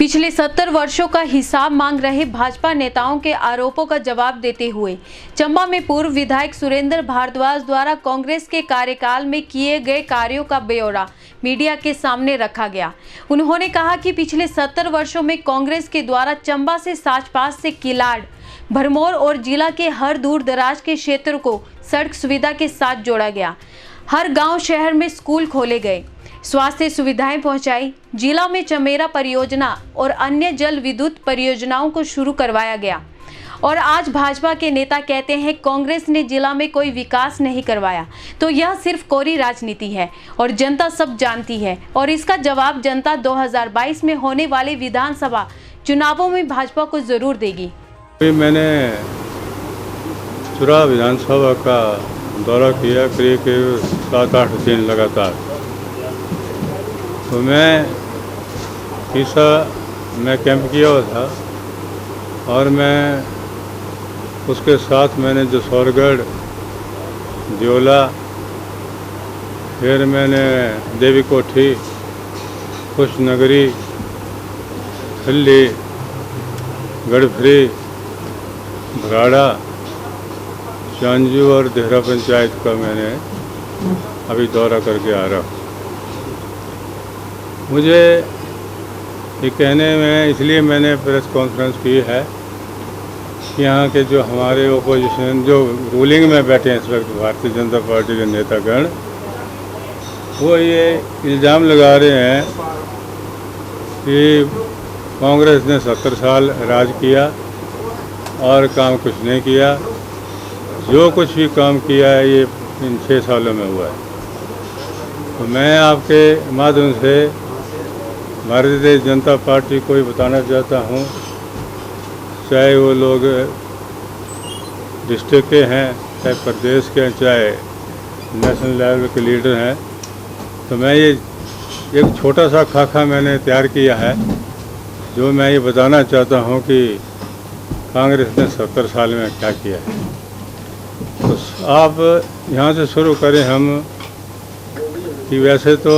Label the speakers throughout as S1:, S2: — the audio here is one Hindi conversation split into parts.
S1: पिछले 70 वर्षों का हिसाब मांग रहे भाजपा नेताओं के आरोपों का जवाब देते हुए चंबा में पूर्व विधायक सुरेंद्र भारद्वाज द्वारा कांग्रेस के कार्यकाल में किए गए कार्यों का ब्यौरा मीडिया के सामने रखा गया। उन्होंने कहा कि पिछले 70 वर्षों में कांग्रेस के द्वारा चंबा से साचपास से किलाड़, भरमौर और जिला के हर दूर दराज के क्षेत्र को सड़क सुविधा के साथ जोड़ा गया। हर गांव शहर में स्कूल खोले गए, स्वास्थ्य सुविधाएं पहुंचाई, जिला में चमेरा परियोजना और अन्य जल विद्युत परियोजनाओं को शुरू करवाया गया। और आज भाजपा के नेता कहते हैं कांग्रेस ने जिला में कोई विकास नहीं करवाया, तो यह सिर्फ कोरी राजनीति है और जनता सब जानती है और इसका जवाब जनता 2022 में होने वाले विधानसभा चुनावों में भाजपा को जरूर देगी।
S2: मैंने चुरा विधानसभा का दौरा किया करीब 7-8 दिन लगातार। तो मैं ईसा में कैंप किया हुआ था और मैं उसके साथ मैंने जसौरगढ़, दियोला, फिर मैंने देवी कोठी, खुशनगरी, थल्ली, गढ़फरी, भराड़ा, चांजू और देहरा पंचायत का मैंने अभी दौरा करके आ रहा हूँ। मुझे ये कहने में इसलिए मैंने प्रेस कॉन्फ्रेंस की है कि यहाँ के जो हमारे ओपोजिशन जो रूलिंग में बैठे हैं इस वक्त भारतीय जनता पार्टी के नेतागण, वो ये इल्ज़ाम लगा रहे हैं कि कांग्रेस ने 70 साल राज किया और काम कुछ नहीं किया। जो कुछ भी काम किया है ये इन 6 सालों में हुआ है। तो मैं आपके माध्यम से भारतीय जनता पार्टी को ही बताना चाहता हूँ, चाहे वो लोग डिस्ट्रिक्ट के हैं, चाहे प्रदेश के हैं, चाहे नेशनल लेवल के लीडर हैं, तो मैं ये एक छोटा सा खाका मैंने तैयार किया है जो मैं ये बताना चाहता हूँ कि कांग्रेस ने 70 साल में क्या किया है। तो आप यहाँ से शुरू करें हम कि वैसे तो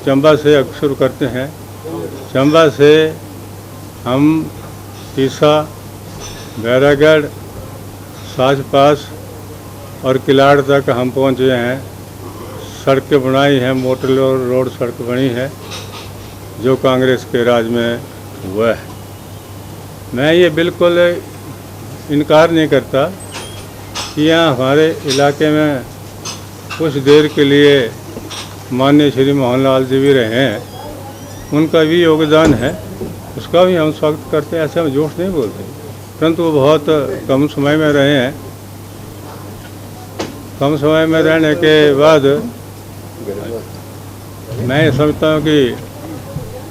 S2: चंबा से शुरू करते हैं। चंबा से हम ईसा, बैरागढ़, साचपास और किलाड़ तक हम पहुँचे हैं। सड़कें बनाई हैं, मोटर रोड सड़क बनी है जो कांग्रेस के राज में हुआ है। मैं ये बिल्कुल इनकार नहीं करता कि यहाँ हमारे इलाके में कुछ देर के लिए माननीय श्री मोहन लाल जी भी रहे हैं, उनका भी योगदान है, उसका भी हम स्वागत करते हैं, ऐसे हम झूठ नहीं बोलते। परंतु वो बहुत कम समय में रहे हैं। कम समय में रहने के बाद मैं ये समझता हूँ कि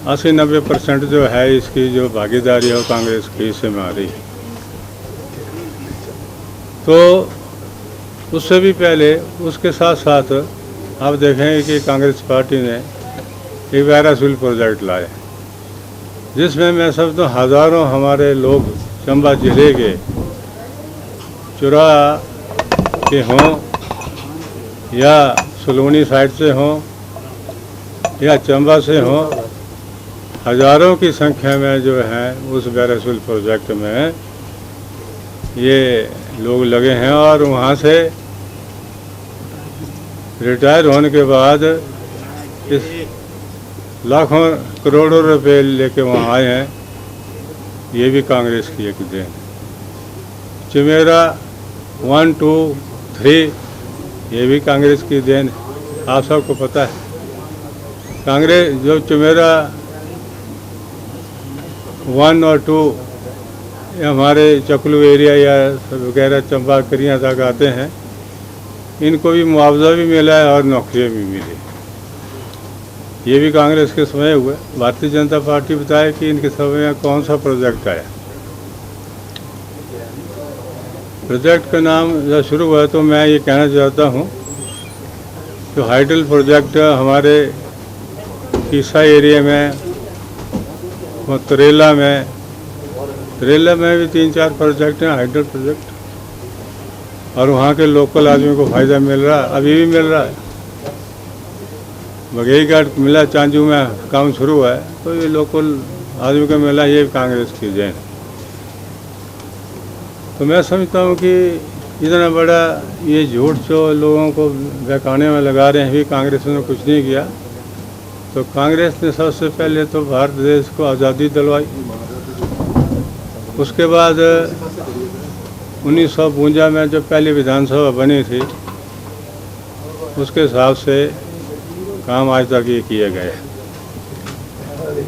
S2: 80-90% जो है इसकी जो भागीदारी है वो कांग्रेस के हिस्से में आ रही है। तो उससे भी पहले उसके साथ साथ आप देखेंगे कि कांग्रेस पार्टी ने एक वायरासुल प्रोजेक्ट लाया, जिसमें मैं समझता हूँ हज़ारों हमारे लोग चंबा जिले के चुरा के हों या सलोनी साइड से हों या चंबा से हों, हज़ारों की संख्या में जो है उस वायरासुल प्रोजेक्ट में ये लोग लगे हैं। और वहाँ से रिटायर होने के बाद इस लाखों करोड़ों रुपए लेके वहाँ आए हैं, ये भी कांग्रेस की एक देन। चमेरा 1, 2, 3 ये भी कांग्रेस की देन, आप सबको पता है। कांग्रेस जो चमेरा 1 और 2 हमारे चकलू एरिया या वगैरह चंबा करियाँ तक आते हैं, इनको भी मुआवजा भी मिला है और नौकरियाँ भी मिली। ये भी कांग्रेस के समय हुए। भारतीय जनता पार्टी बताए कि इनके समय में कौन सा प्रोजेक्ट आया। प्रोजेक्ट का नाम जब शुरू हुआ तो मैं ये कहना चाहता हूँ तो हाइडल प्रोजेक्ट हमारे ईसा एरिया में, तरेला में भी 3-4 प्रोजेक्ट हैं हाइडल प्रोजेक्ट, और वहाँ के लोकल आदमियों को फ़ायदा मिल रहा है, अभी भी मिल रहा है। बघेई घाट मिला, चांजू में काम शुरू हुआ है, तो ये लोकल आदमी को मिला, ये कांग्रेस की देन। तो मैं समझता हूँ कि इतना बड़ा ये झूठ जो लोगों को बहकाने में लगा रहे हैं, भी कांग्रेस ने कुछ नहीं किया। तो कांग्रेस ने सबसे पहले तो भारत देश को आज़ादी दिलवाई। उसके बाद 1952 में जो पहली विधानसभा बनी थी, उसके हिसाब से काम आज तक ये किए गए।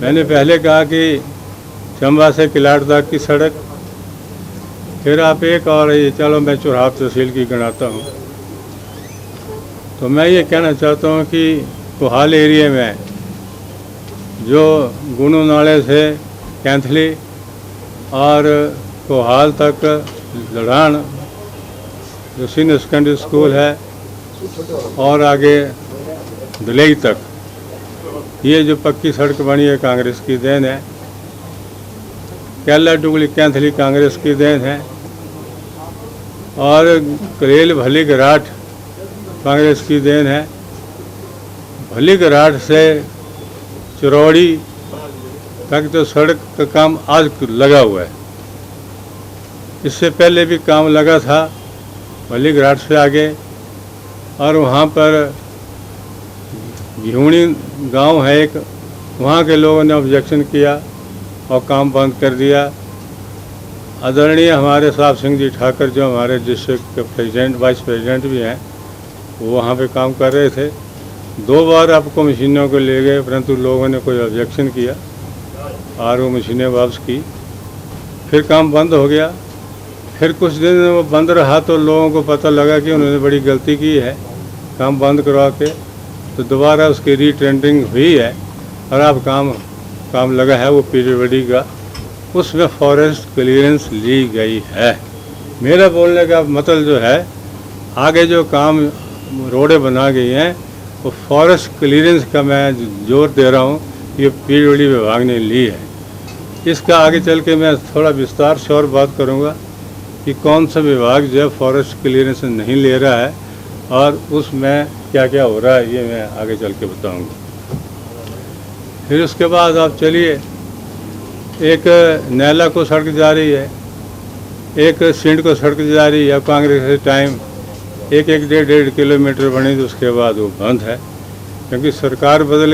S2: मैंने पहले कहा कि चंबा से किलाड़ तक की सड़क, फिर आप एक और ये चलो मैं चुराव तहसील की गिनाता हूँ। तो मैं ये कहना चाहता हूँ कि कोहाल एरिया में जो गुनू नाले से कैंथली और कोहाल तक लड़ान जो सीनियर सेकेंडरी स्कूल है और आगे दुलई तक, ये जो पक्की सड़क बनी है कांग्रेस की देन है। कैला डुगली कैंथली कांग्रेस की देन है। और करेल भली घराट कांग्रेस की देन है। भली घराट से चिरौड़ी तक तो सड़क का काम आज लगा हुआ है। इससे पहले भी काम लगा था भली घराट से आगे, और वहाँ पर घिवणी गांव है एक, वहाँ के लोगों ने ऑब्जेक्शन किया और काम बंद कर दिया। आदरणीय हमारे साहब सिंह जी ठाकर जो हमारे डिस्ट्रिक्ट के प्रेसिडेंट वाइस प्रेसिडेंट भी हैं, वो वहाँ पे काम कर रहे थे। 2 बार आपको मशीनों को ले गए, परंतु लोगों ने कोई ऑब्जेक्शन किया और वो मशीनें वापस की। फिर काम बंद हो गया। फिर कुछ दिन वो बंद रहा तो लोगों को पता लगा कि उन्होंने बड़ी गलती की है काम बंद करवा के, तो दोबारा उसकी रीटेंडरिंग हुई है और अब काम लगा है वो पीडब्ल्यूडी का, उसमें फॉरेस्ट क्लियरेंस ली गई है। मेरा बोलने का मतलब जो है, आगे जो काम रोडें बना गई हैं वो फॉरेस्ट क्लियरेंस का मैं जोर दे रहा हूँ, ये पीडब्ल्यूडी विभाग ने ली है। इसका आगे चल के मैं थोड़ा विस्तार से और बात करूँगा कि कौन सा विभाग जो है फॉरेस्ट क्लियरेंस नहीं ले रहा है और उसमें क्या क्या हो रहा है, ये मैं आगे चल के बताऊँगा। फिर उसके बाद आप चलिए, एक नैला को सड़क जा रही है, एक सिंध को सड़क जा रही है। कांग्रेस के टाइम 1-1.5 किलोमीटर बनी, तो उसके बाद वो बंद है क्योंकि सरकार बदल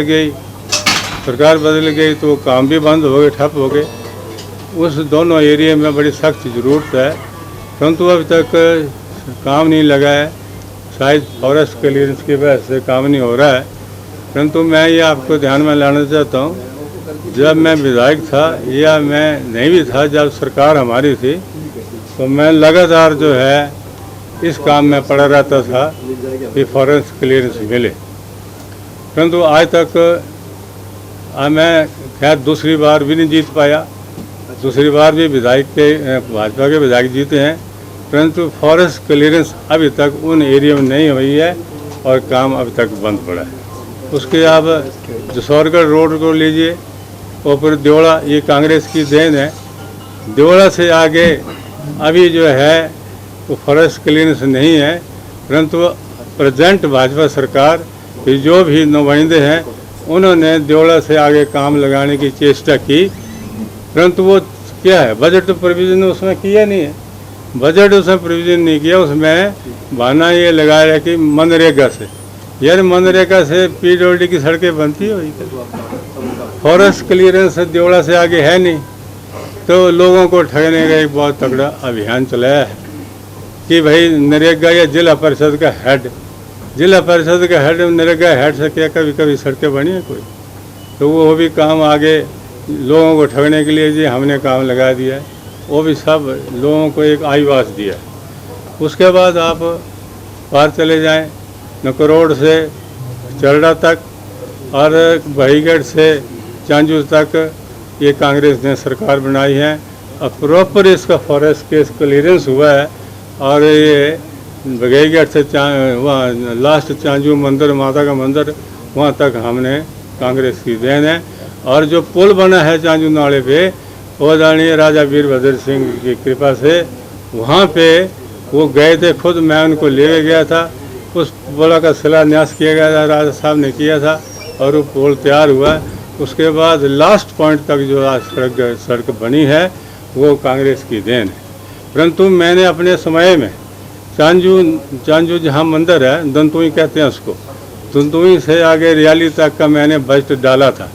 S2: गई तो काम भी बंद हो गए, ठप हो गए। उस दोनों एरिया में बड़ी सख्त ज़रूरत है, परंतु अभी तक काम नहीं लगा है। शायद फॉरेस्ट क्लियरेंस की वजह से काम नहीं हो रहा है। परंतु मैं ये आपको ध्यान में लाना चाहता हूँ, जब मैं विधायक था या मैं नहीं भी था, जब सरकार हमारी थी, तो मैं लगातार जो है इस काम में पड़ा रहता था कि फॉरेस्ट क्लियरेंस मिले। परंतु आज तक मैं खैर दूसरी बार भी नहीं जीत पाया। दूसरी बार भी भाजपा के विधायक जीते हैं, परंतु फॉरेस्ट क्लियरेंस अभी तक उन एरिया में नहीं हुई है और काम अभी तक बंद पड़ा है। उसके आप जसौरगढ़ रोड को लीजिए और फिर देवड़ा, ये कांग्रेस की देन है। देवड़ा से आगे अभी जो है वो फॉरेस्ट क्लियरेंस नहीं है, परंतु प्रेजेंट भाजपा सरकार के जो भी नुमाइंदे हैं उन्होंने देवड़ा से आगे काम लगाने की चेष्टा की, परंतु वो क्या है, बजट तो प्रोविज़न उसमें किया नहीं है। बजट उसमें प्रोविज़न नहीं किया, उसमें बहाना ये लगाया कि मनरेगा से, यार मनरेगा से पीडब्ल्यूडी की सड़कें बनती है, फॉरेस्ट क्लियरेंस देवड़ा से आगे है नहीं। तो लोगों को ठगने का एक बहुत तगड़ा अभियान चलाया है कि भाई नरेगा या जिला परिषद का हेड नरेगा हेड से क्या कभी सड़कें बनी है कोई? तो वो भी काम आगे लोगों को ठगने के लिए जी हमने काम लगा दिया है, वो भी सब लोगों को एक आईवास दिया। उसके बाद आप पार चले जाएं नकरोड से चरड़ा तक और बहीगढ़ से चांजू तक, ये कांग्रेस ने सरकार बनाई है। अब प्रॉपर इसका फॉरेस्ट केस क्लियरेंस हुआ है और ये बघेगढ़ से वहाँ लास्ट चांजू मंदिर, माता का मंदिर, वहाँ तक हमने कांग्रेस की देन है। और जो पुल बना है चांजू नाले पे, वो आदरणीय राजा वीरभद्र सिंह की कृपा से वहाँ पे वो गए थे, खुद मैं उनको ले गया था। उस पुल का शिलान्यास किया गया था, राजा साहब ने किया था और वो पुल तैयार हुआ। उसके बाद लास्ट पॉइंट तक जो आज सड़क बनी है वो कांग्रेस की देन है। परंतु मैंने अपने समय में चांजू जहाँ मंदिर है, दंतुई कहते हैं उसको, दंतुई से आगे रियाली तक का मैंने बजट डाला था।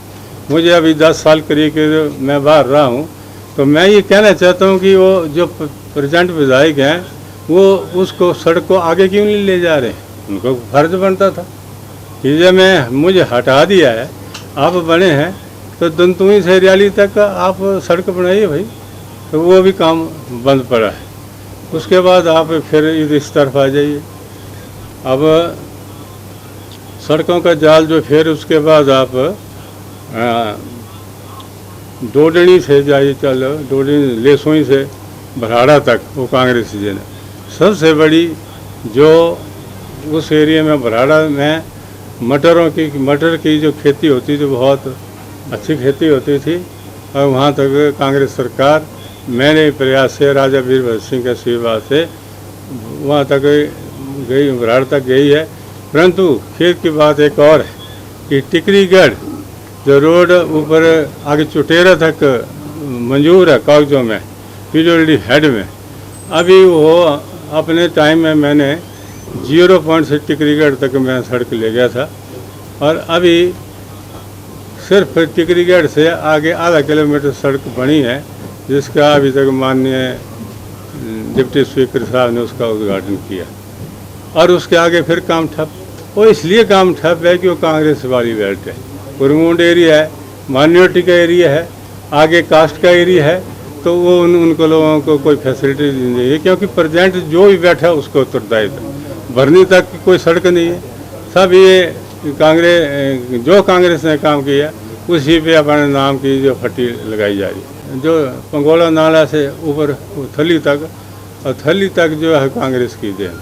S2: मुझे अभी 10 साल करीब मैं बाहर रहा हूँ, तो मैं ये कहना चाहता हूँ कि वो जो प्रेजेंट विधायक हैं वो उसको सड़क को आगे क्यों नहीं ले जा रहे। उनको फर्ज बनता था कि जब मुझे हटा दिया है, आप बने हैं, तो दंतुई से रियाली तक आप सड़क बनाइए भाई। तो वो भी काम बंद पड़ा है। उसके बाद आप फिर इस तरफ आ जाइए। अब सड़कों का जाल जो, फिर उसके बाद आप डोडनी से जाइए, चलो डोडनी लेसोई से भराड़ा तक वो कांग्रेस जी ने सबसे बड़ी जो उस एरिया में भराड़ा में मटर की जो खेती होती थी, बहुत अच्छी खेती होती थी। और वहाँ तक कांग्रेस सरकार मेरे प्रयास से, राजा वीरभद्र सिंह के आशीर्वाद से वहाँ तक गई, भराड़ तक गई है। परंतु खेत की बात एक और है कि टिकरीगढ़ जो रोड ऊपर आगे चुटेरा तक मंजूर है कागजों में, पीडब्ल्यूडी हेड में, अभी वो अपने टाइम में मैंने 0 पॉइंट से टिकरीगढ़ तक मैं सड़क ले गया था। और अभी सिर्फ टिकरीगढ़ से आगे आधा किलोमीटर सड़क बनी है, जिसका अभी तक माननीय डिप्टी स्पीकर साहब ने उसका उद्घाटन किया। और उसके आगे फिर काम ठप। वो इसलिए काम ठप है कि वो कांग्रेस वाली बेल्ट है, कुरमुंड एरिया है, माइनॉरिटी का एरिया है, आगे कास्ट का एरिया है। तो वो उनको लोगों को कोई फैसिलिटी नहीं है, क्योंकि प्रेजेंट जो भी बैठा है उसको उत्तरदायित्व। भरनी तक की कोई सड़क नहीं है। सब ये जो कांग्रेस ने काम किया उसी पे अपने नाम की जो फट्टी लगाई जा रही है। जो पंगोला नाला से ऊपर थली तक, और थली तक जो है कांग्रेस की देन।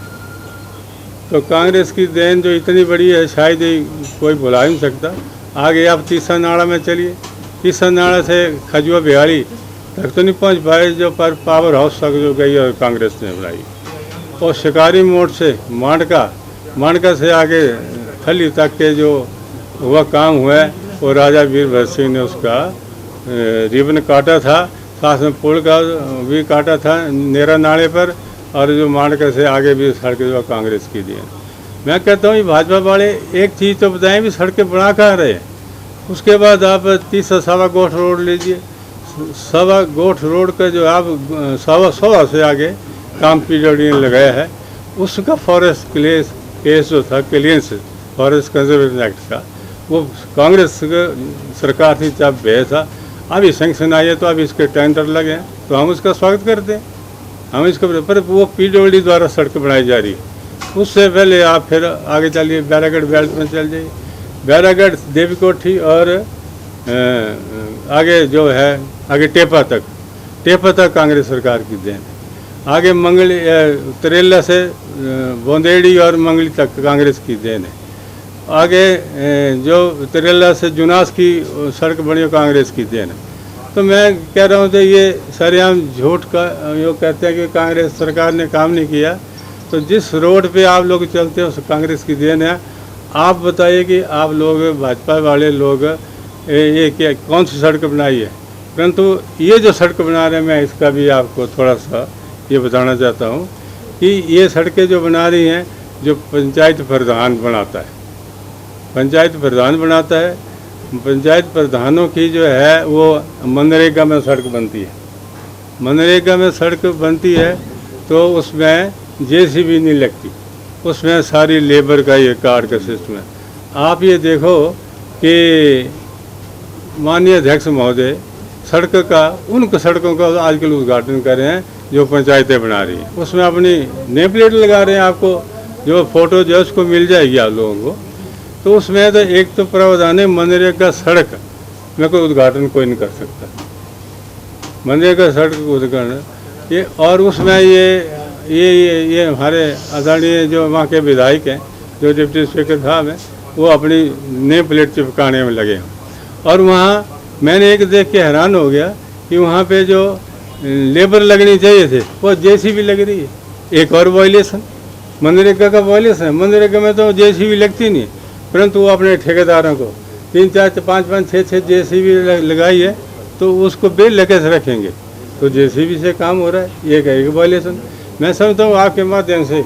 S2: तो कांग्रेस की देन जो इतनी बड़ी है, शायद ही कोई भुला ही नहीं सकता। आगे आप तीसरा नाला में चलिए, तीसरा नाला से खजुआ बिहारी तक तो नहीं पहुंच पाए, जो पर पावर हाउस तक जो गई और कांग्रेस ने बनाई। और शिकारी मोड़ से मांडका से आगे थली तक के जो हुआ काम हुआ है, वो राजा वीरभद्र सिंह ने उसका रिबन काटा था। साथ में पुल का भी काटा था नेरा नाले पर। और जो मांडका से आगे भी सड़कें जो कांग्रेस की दी है। मैं कहता हूँ ये भाजपा वाले एक चीज़ तो बताएं भी, सड़कें बना कहाँ रहे हैं। उसके बाद आप तीसरा सावा गोठ रोड लीजिए, सवा गोठ रोड का जो आप सवा से आगे काम पीडब्ल्यूडी ने लगाया है, उसका फॉरेस्ट केस जो था, क्लियरेंस फॉरेस्ट कंजर्वेशन एक्ट का, वो कांग्रेस सरकार थी जब भेजा था। अभी सैंक्शन आई है, तो अभी इसके टेंडर लगे हैं, तो हम उसका स्वागत करते हैं। हम इसको, पर वो पीडब्ल्यूडी द्वारा सड़क बनाई जा रही है। उससे पहले आप फिर आगे चलिए, बैरागढ़ बेल्ट में चल जाइए, बैरागढ़ देवी कोठी और आगे जो है आगे टेपा तक कांग्रेस सरकार की देन। आगे तरेला से बोंदेड़ी और मंगली तक कांग्रेस की देन है। आगे जो तरेला से जुनास की सड़क बनी हो, कांग्रेस की देन है। तो मैं कह रहा हूँ कि ये सरेआम झूठ का यो कहते हैं कि कांग्रेस सरकार ने काम नहीं किया। तो जिस रोड पे आप लोग चलते हो, कांग्रेस की देन है। आप बताइए कि आप लोग भाजपा वाले लोग ये क्या कौन सी सड़क बनाई है। परंतु ये जो सड़क बना रहे हैं, मैं इसका भी आपको थोड़ा सा ये बताना चाहता हूँ कि ये सड़कें जो बना रही हैं, जो पंचायत प्रधान बनाता है, पंचायत प्रधानों की जो है वो मनरेगा में सड़क बनती है। मनरेगा में सड़क बनती है तो उसमें जेसीबी नहीं लगती, उसमें सारी लेबर का ये कार्ड का सिस्टम है। आप ये देखो कि माननीय अध्यक्ष महोदय सड़क का, उन सड़कों का आजकल उद्घाटन कर रहे हैं जो पंचायतें बना रही हैं। उसमें अपनी नेम प्लेट लगा रहे हैं, आपको जो फोटो जो उसको मिल जाएगी आप लोगों को। तो उसमें तो एक तो प्रावधान है मनरेगा सड़क में कोई उद्घाटन कोई नहीं कर सकता, मनरेगा सड़क का उद्घाटन ये। और उसमें ये हमारे आदरणीय जो वहाँ के विधायक हैं, जो डिप्टी स्पीकर साहब हैं, वो अपनी नेम प्लेट चिपकाने में लगे हैं। और वहाँ मैंने एक देख के हैरान हो गया कि वहाँ पे जो लेबर लगनी चाहिए थे वो जेसीबी लग रही है। एक और वायलेशन, मनरेगा का वायलेशन है। मनरेगा में तो जेसीबी लगती नहीं है, परंतु वो अपने ठेकेदारों को 3 4 5 5 6 6 JCB लगाई है तो उसको बिल लेके से रखेंगे, तो JCB से काम हो रहा है, ये कहेगा वायलेशन। मैं समझता हूँ आपके माध्यम से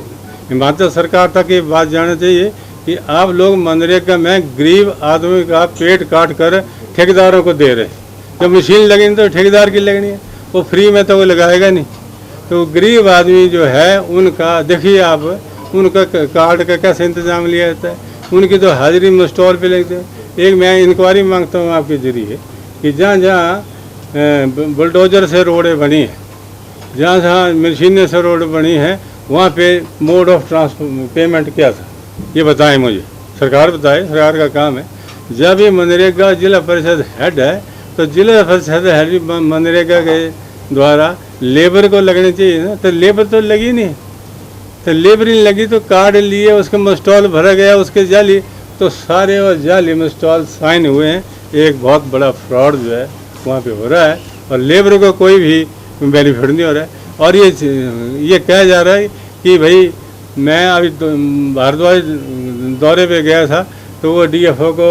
S2: हिमाचल सरकार तक ये बात जाना चाहिए कि आप लोग मनरेगा में गरीब आदमी का पेट काट कर ठेकेदारों को दे रहे हैं। जब मशीन लगनी तो ठेकेदार की लगनी है, वो फ्री में तो वो लगाएगा नहीं। तो गरीब आदमी जो है उनका देखिए आप, उनका कार्ड का कैसे इंतजाम लिया जाता है, उनकी तो हाजिरी में स्टॉल पे लगते हैं। एक मैं इंक्वायरी मांगता हूँ आपके जरिए कि जहाँ जहाँ बुलडोजर से रोडें बनी हैं, जहाँ जहाँ मशीनें से रोड बनी हैं, वहाँ पे मोड ऑफ ट्रांसफर पेमेंट क्या था ये बताएं मुझे, सरकार बताए, सरकार का काम है। जब ये मनरेगा जिला परिषद हेड है तो जिला परिषद हेड मनरेगा के द्वारा लेबर को लगनी चाहिए ना, तो लेबर तो लगी नहीं, तो लेबर नहीं लगी तो कार्ड लिए उसके में स्टॉल भरा गया उसके जाली, तो सारे और जाली में स्टॉल साइन हुए हैं। एक बहुत बड़ा फ्रॉड जो है वहाँ पे हो रहा है और लेबर को कोई भी बेनिफिट नहीं हो रहा है। और ये कहा जा रहा है कि भाई मैं अभी भारद्वाज दौरे पे गया था तो वो DFO को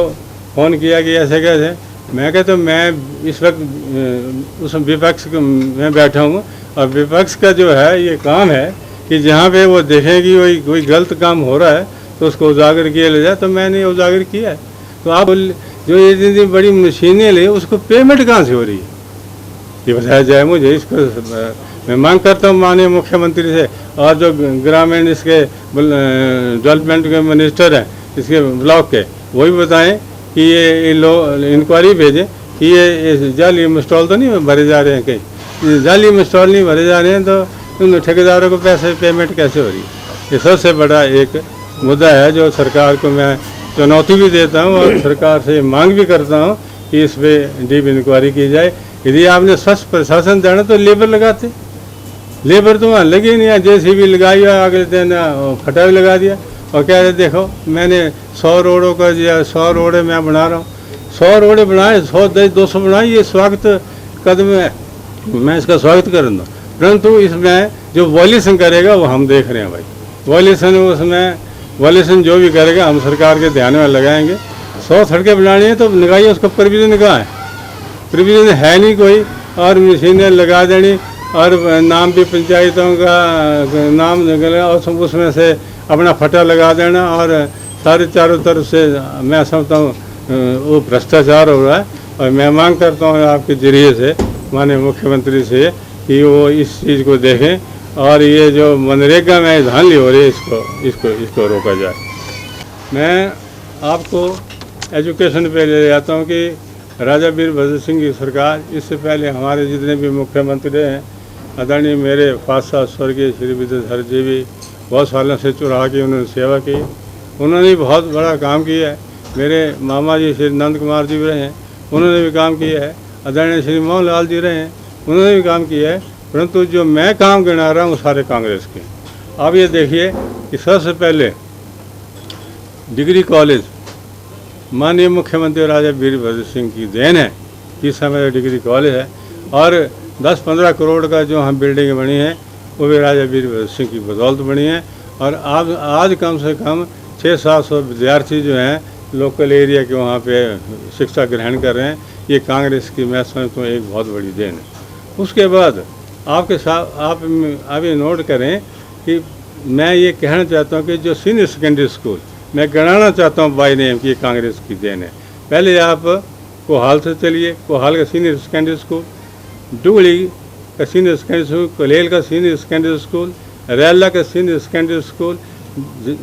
S2: फ़ोन किया कि ऐसे कैसे, मैं कहता मैं इस वक्त उस विपक्ष में बैठा हूँ और विपक्ष का जो है ये काम है कि जहाँ पे वो देखें कि कोई गलत काम हो रहा है तो उसको उजागर किया ले जाए, तो मैंने उजागर किया है। तो आप जो ये जितनी बड़ी मशीनें ले उसको पेमेंट कहाँ से हो रही है ये बताया जाए मुझे। इसको मैं मांग करता हूँ माननीय मुख्यमंत्री से, और जो ग्रामीण इसके डेवलपमेंट के मिनिस्टर हैं इसके ब्लॉक के, वही बताएं कि ये लोग इंक्वायरी भेजें कि ये जाली स्टॉल तो नहीं भरे जा रहे हैं, कहीं जाली स्टॉल नहीं भरे जा रहे हैं तो उन ठेकेदारों को पैसे पेमेंट कैसे हो रही है। ये सबसे बड़ा एक मुद्दा है जो सरकार को मैं चुनौती भी देता हूँ और सरकार से मांग भी करता हूँ कि इस पर डीप इंक्वायरी की जाए। यदि आपने स्वच्छ प्रशासन देना तो लेबर लगाते, लेबर तो वहाँ लगी नहीं है, JCB लगाई है, अगले दिन फटा भी लगा दिया और कह रहे देखो मैंने 100 रोडों का दिया, 100 रोडें मैं बना रहा हूँ, 100 रोडें बनाए, 100 200 बनाए, ये स्वागत कदम है, मैं इसका स्वागत करूँगा। परंतु इसमें जो वॉल्यूशन करेगा वो हम देख रहे हैं भाई, वॉल्यूशन उसमें वॉल्यूशन जो भी करेगा हम सरकार के ध्यान में लगाएंगे। 100 सड़कें बनानी है तो लगाइए, उसका प्रोविजन कहाँ है, प्रोविजन है नहीं कोई, और मशीनें लगा देनी और नाम भी पंचायतों का नाम और उसमें से अपना फटा लगा देना और सारे चारों तरफ से मैं समझता हूँ वो भ्रष्टाचार हो रहा है। और मैं मांग करता हूँ आपके जरिए से माननीय मुख्यमंत्री से कि वो इस चीज़ को देखें और ये जो मनरेगा में धांधली हो रही है इसको रोका जाए। मैं आपको एजुकेशन पे ले जाता हूँ कि राजा वीरभद्र सिंह की सरकार, इससे पहले हमारे जितने भी मुख्यमंत्री हैं, आदरणीय मेरे फादर स्वर्गीय श्री विद्याधर जी भी बहुत सालों से चुराह की उन्होंने सेवा की, उन्होंने बहुत बड़ा काम किया है। मेरे मामा जी श्री नंद कुमार जी भी रहे हैं, उन्होंने भी काम किया है। आदरणीय श्री मोहन लाल जी रहे हैं, उन्होंने भी काम किया है। परंतु जो मैं काम गिना रहा हूँ सारे कांग्रेस के। अब ये देखिए कि सबसे पहले डिग्री कॉलेज माननीय मुख्यमंत्री राजा वीरभद्र सिंह की देन है, इस समय डिग्री कॉलेज है, और 10-15 करोड़ का जो हम बिल्डिंग बनी है वो भी राजा वीरभद्र सिंह की बदौलत बनी है। और आज कम से कम 600-700 विद्यार्थी जो हैं लोकल एरिया के वहाँ पे शिक्षा ग्रहण कर रहे हैं। ये कांग्रेस की मैं समझता हूँ एक बहुत बड़ी देन है। उसके बाद आपके साथ आप ये नोट करें कि मैं ये कहना चाहता हूँ कि जो सीनियर सेकेंडरी स्कूल मैं गिनाना चाहता हूँ बाई नेम कि ये कांग्रेस की देन है। पहले आप कोहाल से चलिए, कोहाल का सीनियर सेकेंडरी स्कूल, डुगली का सीनियर सेकेंडरी स्कूल, कोलेल का सीनियर सेकेंडरी स्कूल, रैला का सीनियर सेकेंडरी स्कूल,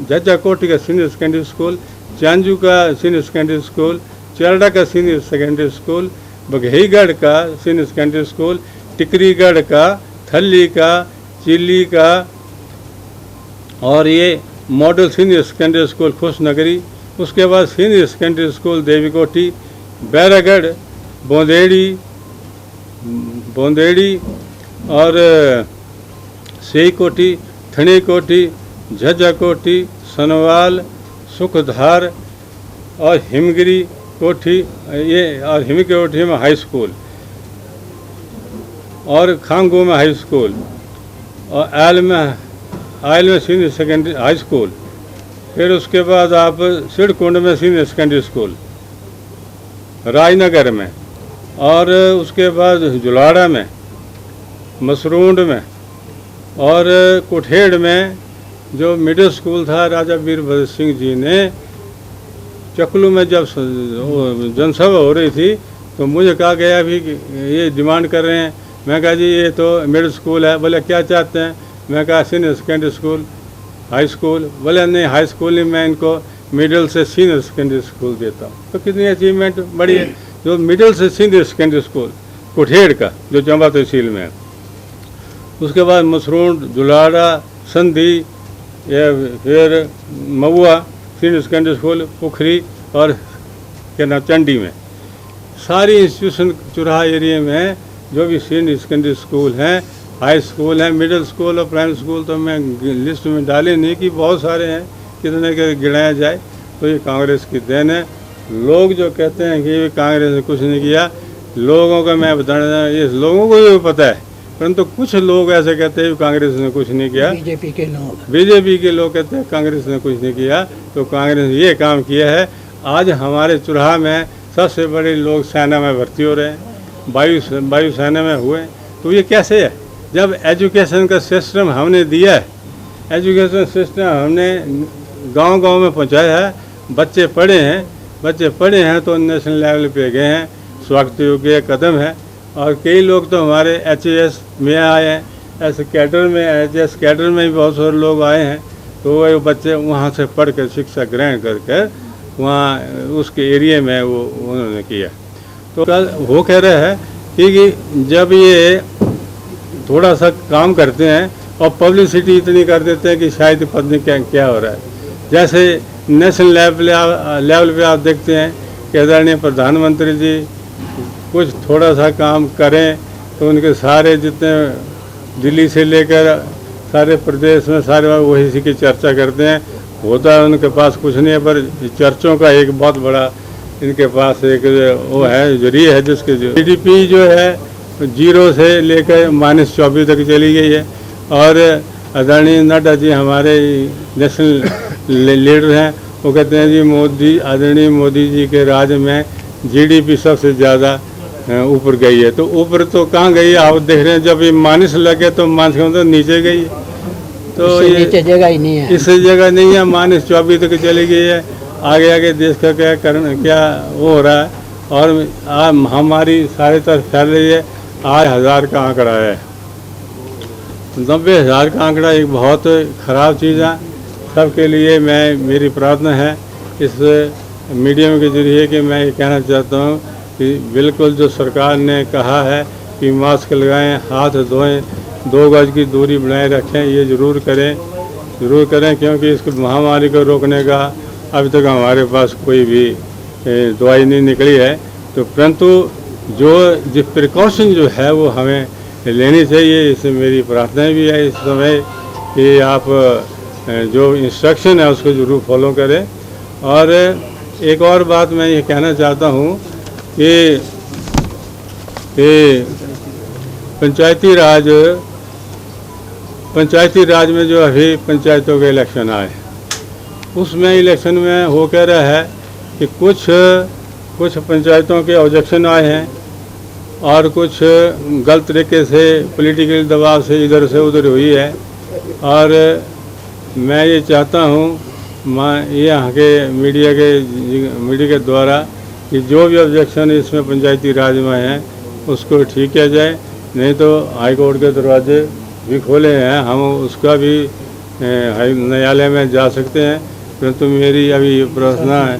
S2: जज्जा कोटी का सीनियर सेकेंडरी स्कूल, चांजू का सीनियर सेकेंडरी स्कूल, चरड़ा का सीनियर सेकेंडरी स्कूल, बघेईगढ़ का सीनियर सेकेंडरी स्कूल, टिकरीगढ़ का, थल्ली का, चिल्ली का, और ये मॉडल सीनियर सेकेंडरी स्कूल खुशनगरी। उसके बाद senior secondary school Devikothi, Bairagarh, Bonderi और सेई कोठी, थणी कोठी, झज्जा कोठी, सनवाल, सुखधार और हिमगिरी कोठी, ये और हिमगिरी कोठी में हाई स्कूल और खांगू में हाई स्कूल और आयल में सीनियर सेकेंडरी हाई स्कूल। फिर उसके बाद आप सिड़कुंड में सीनियर सेकेंडरी स्कूल राजनगर में, और उसके बाद जुलाड़ा में, मसरूंड में और कुठेड़ में जो मिडिल स्कूल था राजा वीरभद्र सिंह जी ने, चकलू में जब जनसभा हो रही थी तो मुझे कहा गया भी कि ये डिमांड कर रहे हैं। मैं कहा जी ये तो मिडिल स्कूल है। बोले क्या चाहते हैं? मैं कहा senior secondary school, high school. बोले नहीं, हाई स्कूल नहीं, मैं इनको मिडिल से सीनियर सेकेंडरी स्कूल देता हूँ। तो कितनी अचीवमेंट बड़ी है। जो मिडिल से सीनियर सेकेंडरी स्कूल कुठेड़ का जो चंबा तहसील में है, उसके बाद मसरूंड, जुलाड़ा, संधी, या फिर महुआ सीनियर सेकेंडरी स्कूल, पुखरी और क्या नाम चंडी में, सारी इंस्टीट्यूशन चुराहा एरिया में जो भी सीनियर सेकेंडरी स्कूल हैं, हाई स्कूल हैं, मिडिल स्कूल और प्राइमरी स्कूल तो मैं लिस्ट में डाले नहीं कि बहुत सारे हैं, कितने के गिनाया जाए। तो ये कांग्रेस की देन है। लोग जो कहते हैं कि कांग्रेस ने कुछ नहीं किया, लोगों का मैं बताना, ये लोगों को भी पता है, परंतु कुछ लोग ऐसे कहते हैं कांग्रेस ने कुछ नहीं किया। बीजेपी के लोग कहते हैं कांग्रेस ने कुछ नहीं किया। तो कांग्रेस ने ये काम किया है। आज हमारे चुराहा में सबसे बड़े लोग सेना में भर्ती हो रहे हैं, वायु सेना में हुए। तो ये कैसे है? जब एजुकेशन का सिस्टम हमने दिया है, एजुकेशन सिस्टम हमने गांव-गांव में पहुंचाया है, बच्चे पढ़े हैं तो नेशनल लेवल पे गए हैं, स्वागत योग्य कदम है। और कई लोग तो हमारे HAS में आए हैं, ऐसे HAS कैडर में भी बहुत सारे लोग आए हैं। तो वो बच्चे वहाँ से पढ़ कर शिक्षा ग्रहण करके वहाँ उसके एरिया में वो उन्होंने किया। तो कल वो कह रहे हैं कि जब ये थोड़ा सा काम करते हैं और पब्लिसिटी इतनी कर देते हैं कि शायद पता नहीं क्या हो रहा है। जैसे नेशनल लेवल पे आप देखते हैं कि आदरणीय प्रधानमंत्री जी कुछ थोड़ा सा काम करें तो उनके सारे जितने दिल्ली से लेकर सारे प्रदेश में सारे वही इसी की चर्चा करते हैं। होता है उनके पास कुछ नहीं है, पर चर्चों का एक बहुत बड़ा इनके पास एक वो है जरिए है, जिसके GDP जो है 0 से लेकर -24 तक चली गई है। और आदरणीय नड्डा जी हमारे नेशनल लीडर हैं, वो कहते हैं जी आदरणीय मोदी जी के राज में GDP सबसे ज़्यादा ऊपर गई है। तो ऊपर तो कहाँ गई है? आप देख रहे हैं जब ये माइनस लगे तो माइनस के मतलब नीचे गई। तो ये नीचे जगह ही नहीं है, इससे जगह नहीं है, -24 तक चली गई है। आगे देश का क्या वो हो रहा है। और हमारी सारी तरफ फैल रही है। आज 1000 का आंकड़ा है, 90,000 का आंकड़ा एक बहुत ख़राब चीज़ है। सबके लिए मेरी प्रार्थना है इस मीडियम के जरिए कि मैं ये कहना चाहता हूँ कि बिल्कुल जो सरकार ने कहा है कि मास्क लगाएं, हाथ धोएं, 2 गज की दूरी बनाए रखें, ये ज़रूर करें क्योंकि इस महामारी को रोकने का अभी तक हमारे पास कोई भी दवाई नहीं निकली है। तो परंतु जो प्रिकॉशन जो है वो हमें लेनी चाहिए। इससे मेरी प्रार्थना भी है इस समय कि आप जो इंस्ट्रक्शन है उसको ज़रूर फॉलो करें। और एक और बात मैं ये कहना चाहता हूँ कि पंचायती राज में जो अभी पंचायतों के इलेक्शन आए, उसमें इलेक्शन में हो कह रहा है कि कुछ पंचायतों के ऑब्जेक्शन आए हैं और कुछ गलत तरीके से पॉलिटिकल दबाव से इधर से उधर हुई है। और मैं ये चाहता हूँ यहाँ के मीडिया के द्वारा कि जो भी ऑब्जेक्शन इसमें पंचायती राज में है उसको ठीक किया जाए। नहीं तो हाई कोर्ट के दरवाजे भी खोले हैं, हम उसका भी न्यायालय में जा सकते हैं। परंतु मेरी अभी प्रार्थना है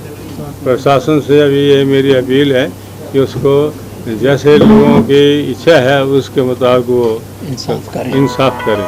S2: प्रशासन से, अभी ये मेरी अपील है कि उसको जैसे लोगों की इच्छा है उसके मुताबिक वो इंसाफ करें।